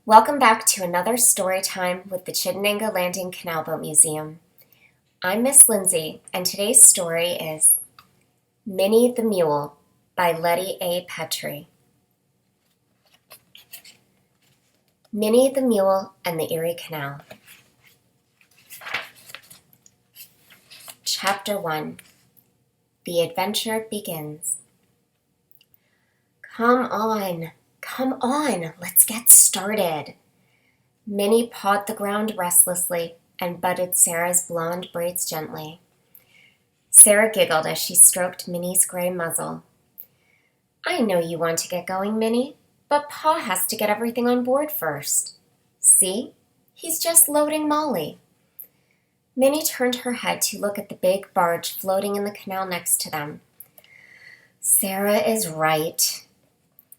Welcome back to another story time with the Chittenango Landing Canal Boat Museum. I'm Miss Lindsay, and today's story is Minnie the Mule by Lettie A. Petrie. Minnie the Mule and the Erie Canal. Chapter 1. The Adventure Begins. Come on, let's get started. Minnie pawed the ground restlessly and butted Sarah's blonde braids gently. Sarah giggled as she stroked Minnie's gray muzzle. I know you want to get going, Minnie, but Pa has to get everything on board first. See? He's just loading Molly. Minnie turned her head to look at the big barge floating in the canal next to them. Sarah is right.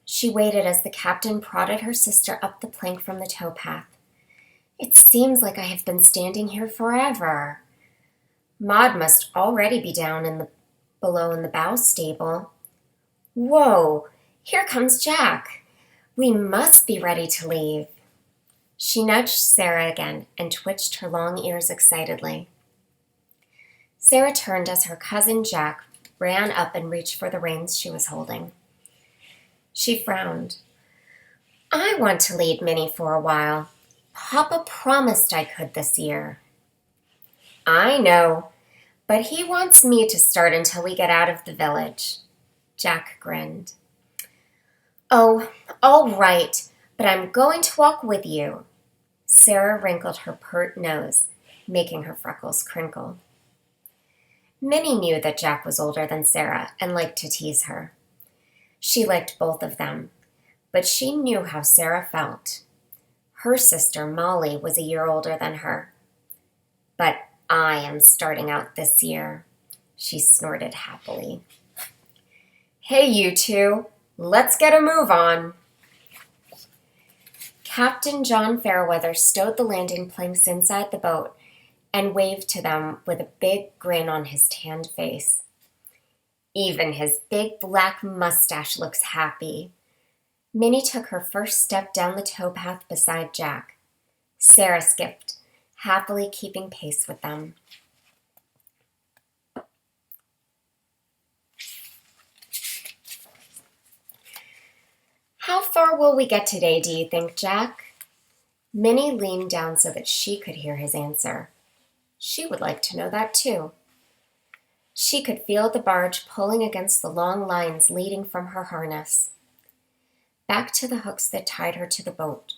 She waited as the captain prodded her sister up the plank from the towpath. It seems like I have been standing here forever. Maud must already be down below in the bow stable. Whoa, here comes Jack. We must be ready to leave. She nudged Sarah again and twitched her long ears excitedly. Sarah turned as her cousin Jack ran up and reached for the reins she was holding. She frowned. I want to lead Minnie for a while. Papa promised I could this year. I know, but he wants me to start until we get out of the village. Jack grinned. Oh, all right, but I'm going to walk with you. Sarah wrinkled her pert nose, making her freckles crinkle. Minnie knew that Jack was older than Sarah and liked to tease her. She liked both of them, but she knew how Sarah felt. Her sister, Molly, was a year older than her. But I am starting out this year, she snorted happily. Hey, you two, let's get a move on. Captain John Fairweather stowed the landing planks inside the boat and waved to them with a big grin on his tanned face. Even his big black mustache looks happy. Minnie took her first step down the towpath beside Jack. Sarah skipped, happily keeping pace with them. How far will we get today, do you think, Jack? Minnie leaned down so that she could hear his answer. She would like to know that, too. She could feel the barge pulling against the long lines leading from her harness, back to the hooks that tied her to the boat.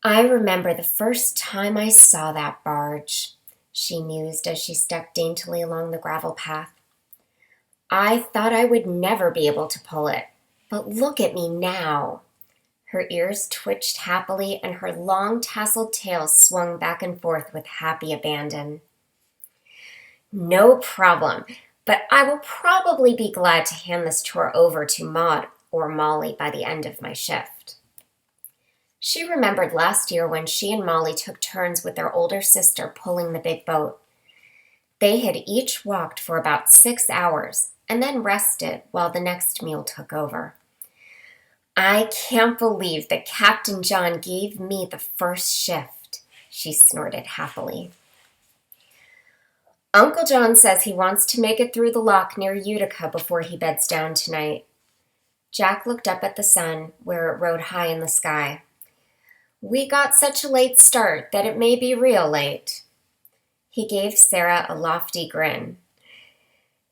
I remember the first time I saw that barge, she mused as she stepped daintily along the gravel path. I thought I would never be able to pull it, but look at me now. Her ears twitched happily and her long tasseled tail swung back and forth with happy abandon. No problem, but I will probably be glad to hand this chore over to Maud or Molly by the end of my shift. She remembered last year when she and Molly took turns with their older sister pulling the big boat. They had each walked for about 6 hours and then rested while the next mule took over. I can't believe that Captain John gave me the first shift, she snorted happily. Uncle John says he wants to make it through the lock near Utica before he beds down tonight. Jack looked up at the sun, where it rode high in the sky. We got such a late start that it may be real late. He gave Sarah a lofty grin.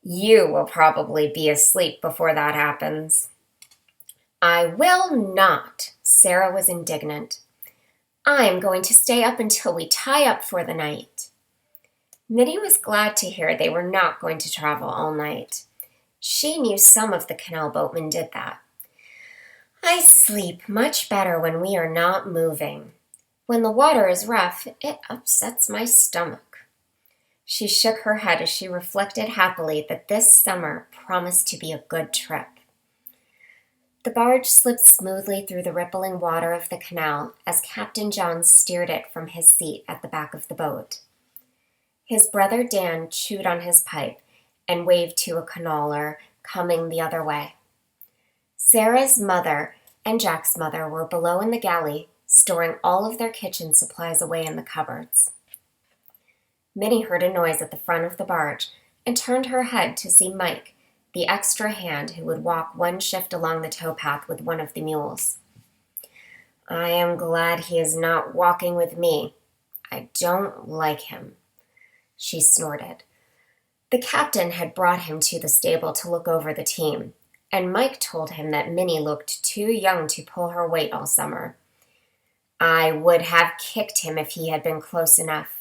You will probably be asleep before that happens. I will not, Sarah was indignant. I'm going to stay up until we tie up for the night. Minnie was glad to hear they were not going to travel all night. She knew some of the canal boatmen did that. I sleep much better when we are not moving. When the water is rough, it upsets my stomach. She shook her head as she reflected happily that this summer promised to be a good trip. The barge slipped smoothly through the rippling water of the canal as Captain John steered it from his seat at the back of the boat. His brother Dan chewed on his pipe and waved to a canoler coming the other way. Sarah's mother and Jack's mother were below in the galley, storing all of their kitchen supplies away in the cupboards. Minnie heard a noise at the front of the barge and turned her head to see Mike, the extra hand who would walk one shift along the towpath with one of the mules. "I am glad he is not walking with me. I don't like him," she snorted. The captain had brought him to the stable to look over the team, and Mike told him that Minnie looked too young to pull her weight all summer. "I would have kicked him if he had been close enough."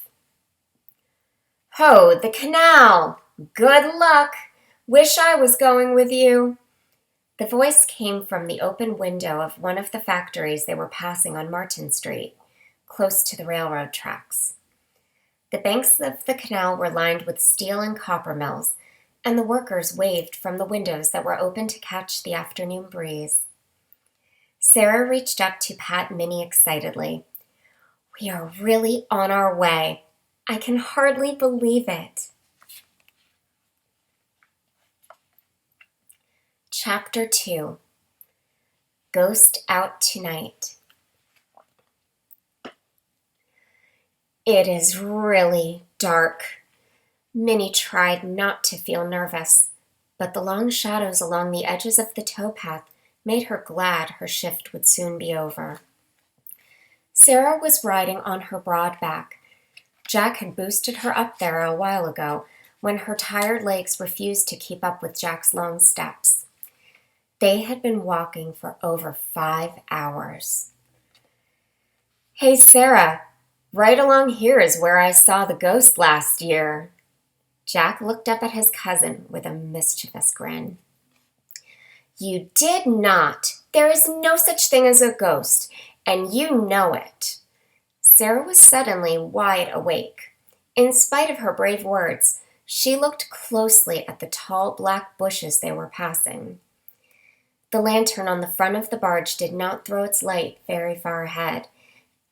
"Ho, the canal! Good luck! Wish I was going with you." The voice came from the open window of one of the factories they were passing on Martin Street, close to the railroad tracks. The banks of the canal were lined with steel and copper mills, and the workers waved from the windows that were open to catch the afternoon breeze. Sarah reached up to pat Minnie excitedly. "We are really on our way. I can hardly believe it." Chapter 2. Ghost Out Tonight. It is really dark. Minnie tried not to feel nervous, but the long shadows along the edges of the towpath made her glad her shift would soon be over. Sarah was riding on her broad back. Jack had boosted her up there a while ago when her tired legs refused to keep up with Jack's long steps. They had been walking for over 5 hours. "Hey, Sarah, right along here is where I saw the ghost last year." Jack looked up at his cousin with a mischievous grin. "You did not. There is no such thing as a ghost, and you know it." Sarah was suddenly wide awake. In spite of her brave words, she looked closely at the tall black bushes they were passing. The lantern on the front of the barge did not throw its light very far ahead,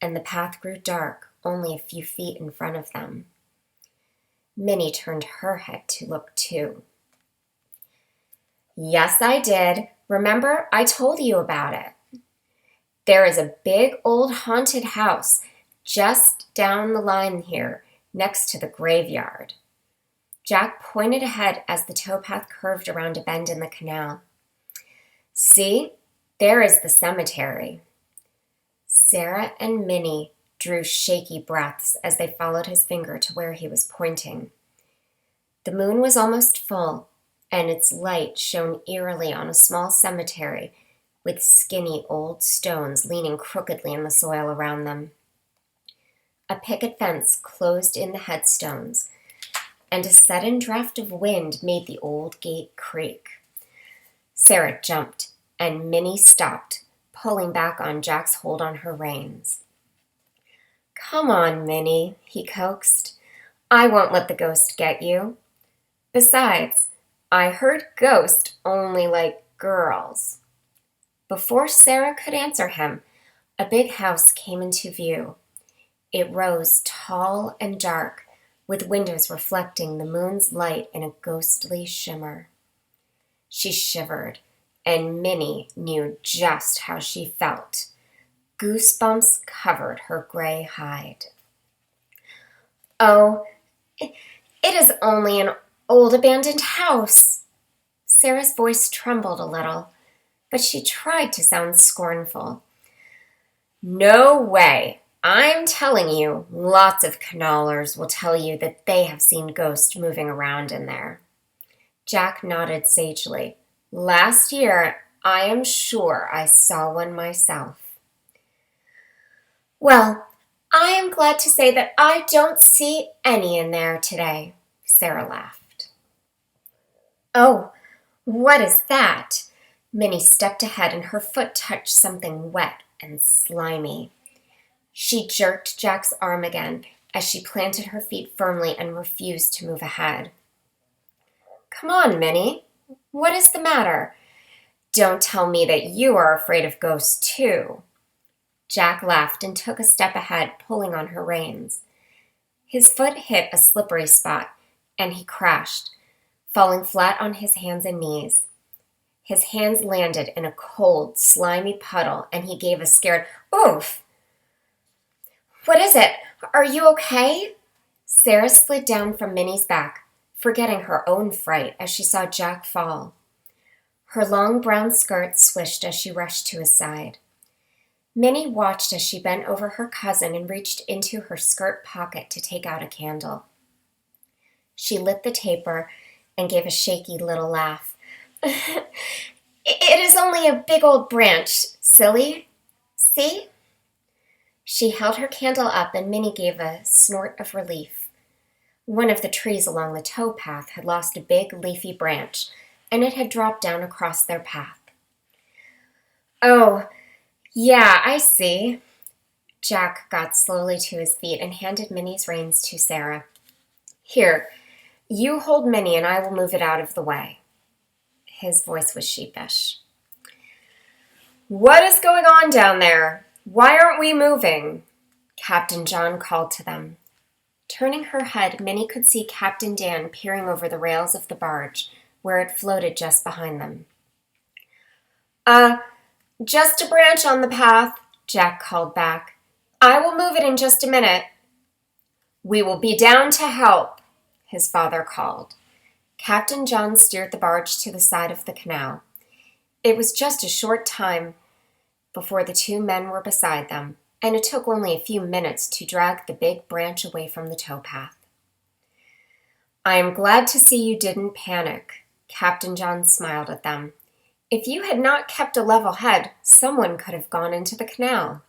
and the path grew dark only a few feet in front of them. Minnie turned her head to look too. "Yes, I did. Remember, I told you about it. There is a big old haunted house just down the line here, next to the graveyard." Jack pointed ahead as the towpath curved around a bend in the canal. "See, there is the cemetery." Sarah and Minnie drew shaky breaths as they followed his finger to where he was pointing. The moon was almost full, and its light shone eerily on a small cemetery with skinny old stones leaning crookedly in the soil around them. A picket fence closed in the headstones, and a sudden draft of wind made the old gate creak. Sarah jumped, and Minnie stopped, pulling back on Jack's hold on her reins. "Come on, Minnie," he coaxed. "I won't let the ghost get you. Besides, I heard ghosts only like girls." Before Sarah could answer him, a big house came into view. It rose tall and dark, with windows reflecting the moon's light in a ghostly shimmer. She shivered, and Minnie knew just how she felt. Goosebumps covered her gray hide. "Oh, it is only an old abandoned house." Sarah's voice trembled a little, but she tried to sound scornful. "No way. I'm telling you, lots of canalers will tell you that they have seen ghosts moving around in there." Jack nodded sagely. "Last year, I am sure I saw one myself." "Well, I am glad to say that I don't see any in there today," Sarah laughed. "Oh, what is that?" Minnie stepped ahead and her foot touched something wet and slimy. She jerked Jack's arm again as she planted her feet firmly and refused to move ahead. "Come on, Minnie. What is the matter? Don't tell me that you are afraid of ghosts too." Jack laughed and took a step ahead, pulling on her reins. His foot hit a slippery spot, and he crashed, falling flat on his hands and knees. His hands landed in a cold, slimy puddle, and he gave a scared, "Oof!" "What is it? Are you okay?" Sarah slid down from Minnie's back, forgetting her own fright as she saw Jack fall. Her long brown skirt swished as she rushed to his side. Minnie watched as she bent over her cousin and reached into her skirt pocket to take out a candle. She lit the taper and gave a shaky little laugh. "It is only a big old branch, silly. See?" She held her candle up and Minnie gave a snort of relief. One of the trees along the towpath had lost a big leafy branch, and it had dropped down across their path. "Oh, yeah, I see." Jack got slowly to his feet and handed Minnie's reins to Sarah. "Here, you hold Minnie and I will move it out of the way." His voice was sheepish. "What is going on down there? Why aren't we moving?" Captain John called to them. Turning her head, Minnie could see Captain Dan peering over the rails of the barge, where it floated just behind them. Just a branch on the path," Jack called back. "I will move it in just a minute." "We will be down to help," his father called. Captain John steered the barge to the side of the canal. It was just a short time before the two men were beside them, and it took only a few minutes to drag the big branch away from the towpath. "I am glad to see you didn't panic," Captain John smiled at them. "If you had not kept a level head, someone could have gone into the canal."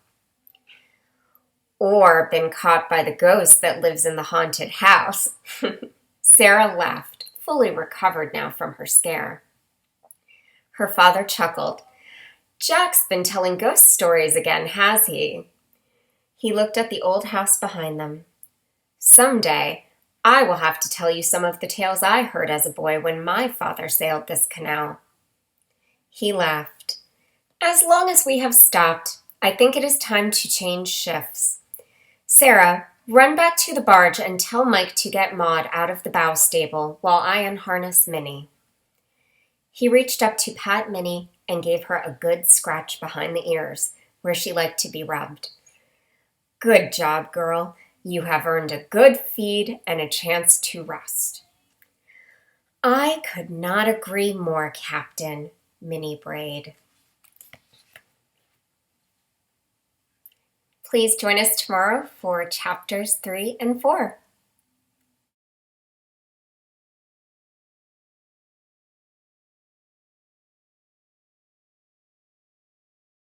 "Or been caught by the ghost that lives in the haunted house." Sarah laughed, fully recovered now from her scare. Her father chuckled. "Jack's been telling ghost stories again, has he?" He looked at the old house behind them. "Someday, I will have to tell you some of the tales I heard as a boy when my father sailed this canal." He laughed. "As long as we have stopped, I think it is time to change shifts. Sarah, run back to the barge and tell Mike to get Maud out of the bow stable while I unharness Minnie." He reached up to pat Minnie and gave her a good scratch behind the ears, where she liked to be rubbed. "Good job, girl. You have earned a good feed and a chance to rest." "I could not agree more, Captain," Minnie brayed. Please join us tomorrow for chapters 3 and 4.